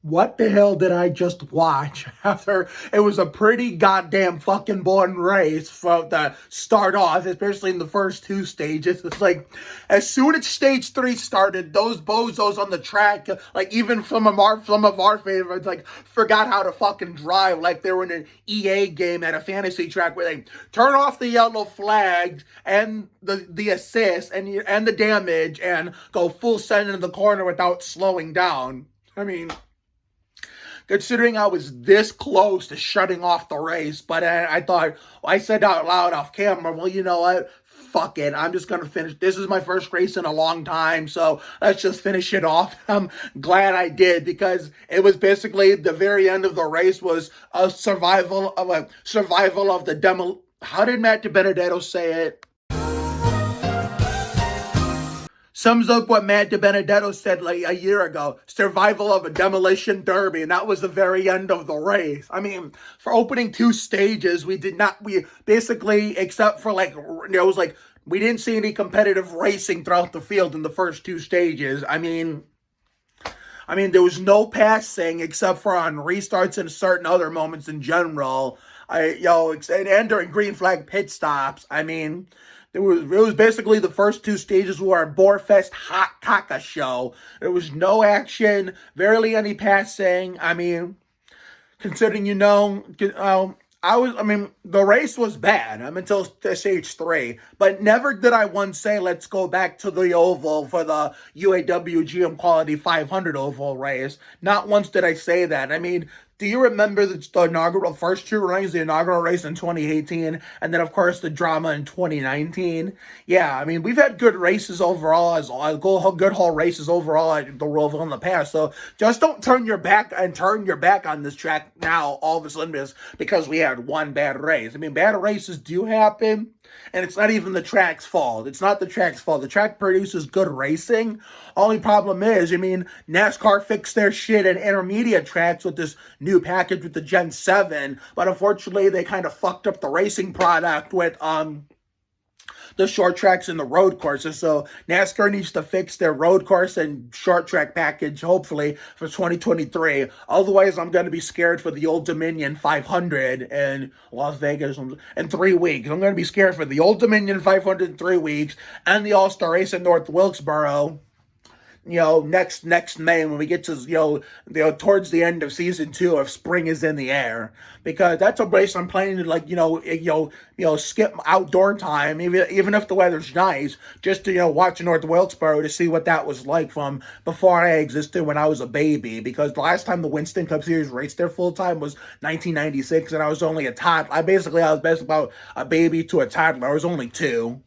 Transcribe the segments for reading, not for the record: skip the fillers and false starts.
What the hell did I just watch? After it was a pretty goddamn fucking boring race from the start off, especially in the first two stages. It's like, as soon as stage 3 started, those bozos on the track, like even some of our favorites, like forgot how to fucking drive, like they were in an EA game at a fantasy track where they turn off the yellow flags and the assist and the damage and go full send into the corner without slowing down. I mean, considering I was this close to shutting off the race, but I thought, I said out loud off camera, well, you know what? Fuck it. I'm just going to finish. This is my first race in a long time, so let's just finish it off. I'm glad I did, because it was basically the very end of the race was a survival of the demo. How did Matt DiBenedetto say it? Sums up what Matt DiBenedetto said like a year ago: survival of a demolition derby, and that was the very end of the race. I mean, for opening two stages, we basically, except for we didn't see any competitive racing throughout the field in the first two stages. I mean, there was no passing except for on restarts and certain other moments in general. And during green flag pit stops. I mean, it was basically the first two stages were a Borefest hot caca show. There was no action, barely any passing. I mean, considering, the race was bad until stage 3, but never did I once say, let's go back to the oval for the UAW-GM Quality 500 oval race. Not once did I say that. I mean, do you remember the first two runnings, the inaugural race in 2018, and then, of course, the drama in 2019? Yeah, I mean, we've had good races overall, good whole races overall at the Roval in the past, so just don't turn your back on this track now, all of a sudden, because we had one bad race. I mean, bad races do happen, and it's not even the track's fault. It's not the track's fault. The track produces good racing. Only problem is, NASCAR fixed their shit in intermediate tracks with this new package with the Gen 7, but unfortunately they kind of fucked up the racing product with the short tracks and the road courses. So NASCAR needs to fix their road course and short track package, hopefully, for 2023. Otherwise, I'm going to be scared for the Old Dominion 500 in Las Vegas in 3 weeks. I'm going to be scared for the Old Dominion 500 in 3 weeks and the All-Star Race in North Wilkesboro, next May, when we get to, towards the end of season 2, if spring is in the air, because that's a race I'm planning to skip outdoor time, even if the weather's nice, just to, watch North Wilkesboro to see what that was like from before I existed, when I was a baby, because the last time the Winston Cup Series raced there full time was 1996, and I was only a toddler. I was basically about a baby to a toddler. I was only 2.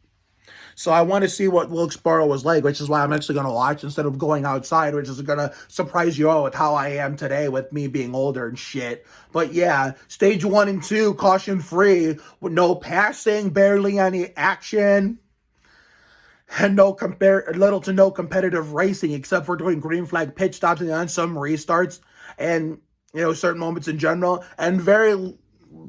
So I want to see what Wilkesboro was like, which is why I'm actually going to watch instead of going outside, which is going to surprise you all with how I am today with me being older and shit. But yeah, stage 1 and 2, caution free, with no passing, barely any action, and little to no competitive racing, except for doing green flag pit stops and some restarts, and certain moments in general, and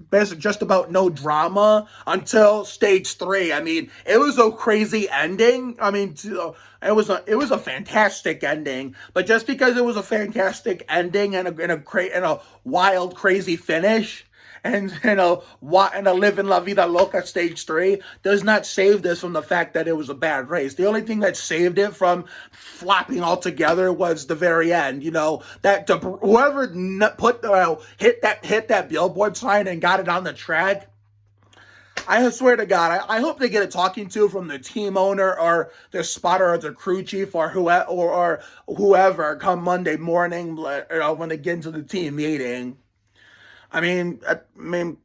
basically just about no drama until stage 3. I mean, it was a crazy ending. I mean, it was a fantastic ending, but just because it was a fantastic ending and a wild, crazy finish, and a Livin' La Vida Loca stage 3 does not save this from the fact that it was a bad race. The only thing that saved it from flopping altogether was the very end. Whoever hit that billboard sign and got it on the track, I swear to God, I hope they get a talking to from the team owner or the spotter or the crew chief or whoever come Monday morning when they get into the team meeting. I mean,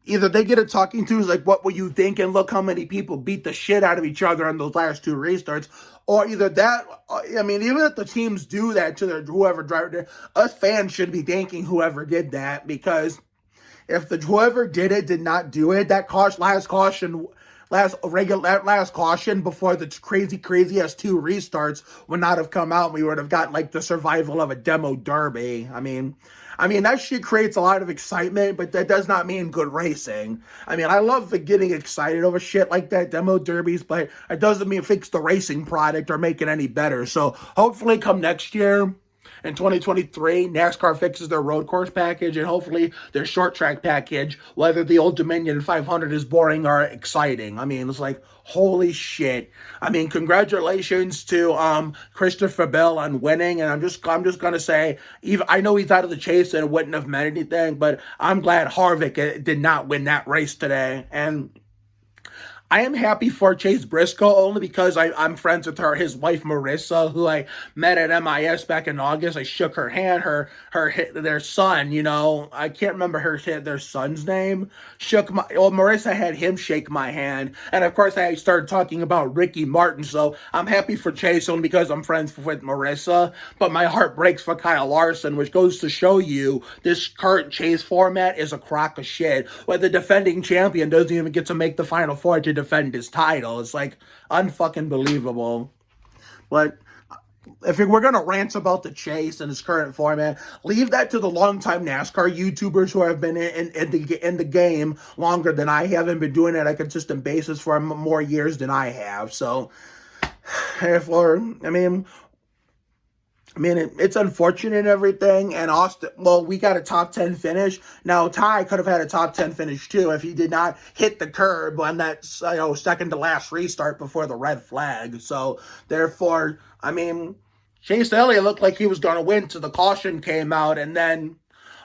either they get a talking to, like, what were you thinking? Look how many people beat the shit out of each other on those last 2 restarts. Or either that, even if the teams do that to whoever driver, us fans should be thanking whoever did that, because if whoever did it did not do it, that last caution before the craziest 2 restarts would not have come out. We would have got the survival of a demo derby. I mean, that shit creates a lot of excitement, but that does not mean good racing. I mean, I love getting excited over shit like that, demo derbies, but it doesn't mean fix the racing product or make it any better. So hopefully come next year, in 2023, NASCAR fixes their road course package and hopefully their short track package, whether the Old Dominion 500 is boring or exciting. I mean, it's like, holy shit. I mean, congratulations to Christopher Bell on winning, and I'm just gonna say, even I know he's out of the chase and it wouldn't have meant anything, but I'm glad Harvick did not win that race today. And I am happy for Chase Briscoe only because I'm friends with his wife Marissa, who I met at MIS back in August. I shook her hand. Their son, I can't remember their son's name. Marissa had him shake my hand, and of course I started talking about Ricky Martin. So I'm happy for Chase only because I'm friends with Marissa. But my heart breaks for Kyle Larson, which goes to show you this current Chase format is a crock of shit. Where the defending champion doesn't even get to make the Final Four to defend his title. It's like unfucking believable. But if we're going to rant about the chase and its current format, leave that to the longtime NASCAR YouTubers who have been in the game longer than I have and been doing it on a consistent basis for more years than I have. So, therefore, it's unfortunate and everything, and Austin, we got a top 10 finish. Now, Ty could have had a top 10 finish too if he did not hit the curb on that, second to last restart before the red flag. So, therefore, Chase Elliott looked like he was going to win till the caution came out, and then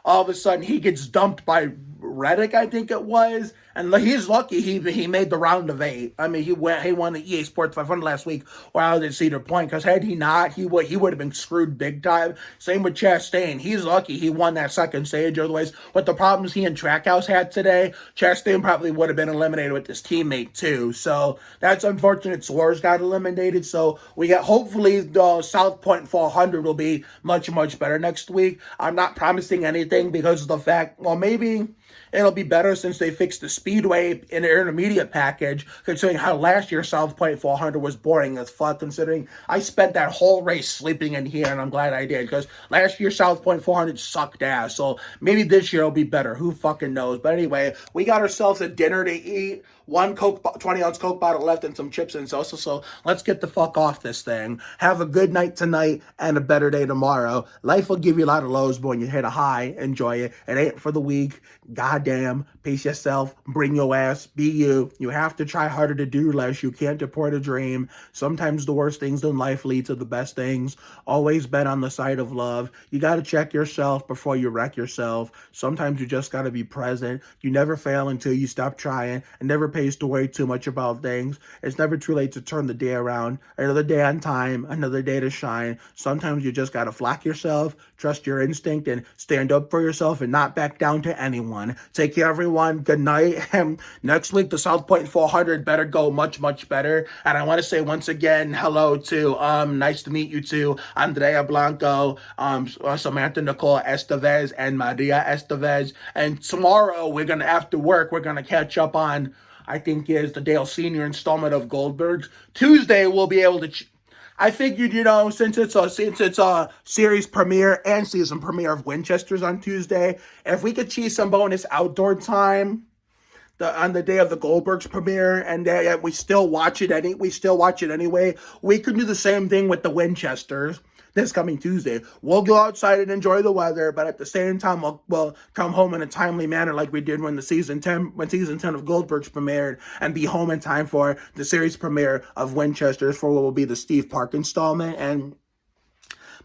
all of a sudden he gets dumped by Reddick, I think it was, and he's lucky he made the round of 8. He won the EA Sports 500 last week while at Cedar Point, because had he not, he would have been screwed big time. Same with Chastain. He's lucky he won that second stage. Otherwise, with the problems he and Trackhouse had today, Chastain probably would have been eliminated with his teammate too. So that's unfortunate. Soares got eliminated. So we got, hopefully the South Point 400 will be much, much better next week. I'm not promising anything because of the fact, maybe it'll be better since they fixed the Speedway in the intermediate package, considering how last year's South Point 400 was boring as fuck, considering I spent that whole race sleeping in here, and I'm glad I did, because last year's South Point 400 sucked ass, so maybe this year will be better. Who fucking knows? But anyway, we got ourselves a dinner to eat, one 20-ounce Coke bottle left, and some chips and salsa, so let's get the fuck off this thing. Have a good night tonight and a better day tomorrow. Life will give you a lot of lows, but when you hit a high, enjoy it. It ain't for the weak. Goddamn. Pace yourself. Bring your ass. Be you. You have to try harder to do less. You can't deport a dream. Sometimes the worst things in life lead to the best things. Always bet on the side of love. You got to check yourself before you wreck yourself. Sometimes you just got to be present. You never fail until you stop trying. It never pays to worry too much about things. It's never too late to turn the day around. Another day on time. Another day to shine. Sometimes you just got to flock yourself, trust your instinct, and stand up for yourself and not back down to anyone. Take care, everyone. Good night. And next week, the South Point 400 better go much, much better. And I want to say once again, hello to, nice to meet you too, Andrea Blanco, Samantha Nicole Estevez, and Maria Estevez. And tomorrow, after work, we're going to catch up on, I think is the Dale Senior installment of Goldberg's. Tuesday, we'll be able to... I figured, since it's a series premiere and season premiere of Winchester's on Tuesday, if we could cheese some bonus outdoor time on the day of the Goldberg's premiere, and we still watch it anyway, we could do the same thing with the Winchesters this coming Tuesday. We'll go outside and enjoy the weather, but at the same time, we'll come home in a timely manner like we did when season 10 of Goldberg's premiered, and be home in time for the series premiere of Winchester's for what will be the Steve Park installment. And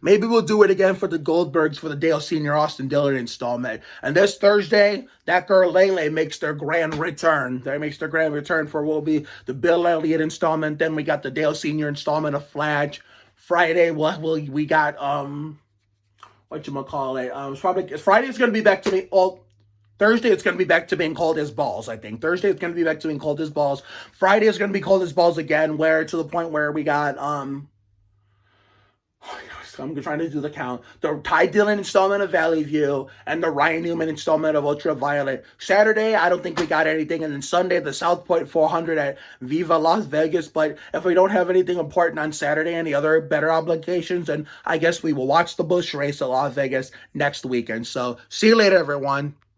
maybe we'll do it again for the Goldbergs for the Dale Senior Austin Dillon installment. And this Thursday, that girl Lele makes their grand return. For what will be the Bill Elliott installment. Then we got the Dale Senior installment of Flash. Friday, we got Friday is going to be back to me. Thursday it's going to be back to being cold as balls. I think Thursday it's going to be back to being cold as balls. Friday is going to be cold as balls again. Where to the point where we got I'm trying to do the count. The Ty Dillon installment of Valley View and the Ryan Newman installment of Ultraviolet. Saturday, I don't think we got anything. And then Sunday, the South Point 400 at Viva Las Vegas. But if we don't have anything important on Saturday, any other better obligations, then I guess we will watch the Busch race at Las Vegas next weekend. So see you later, everyone.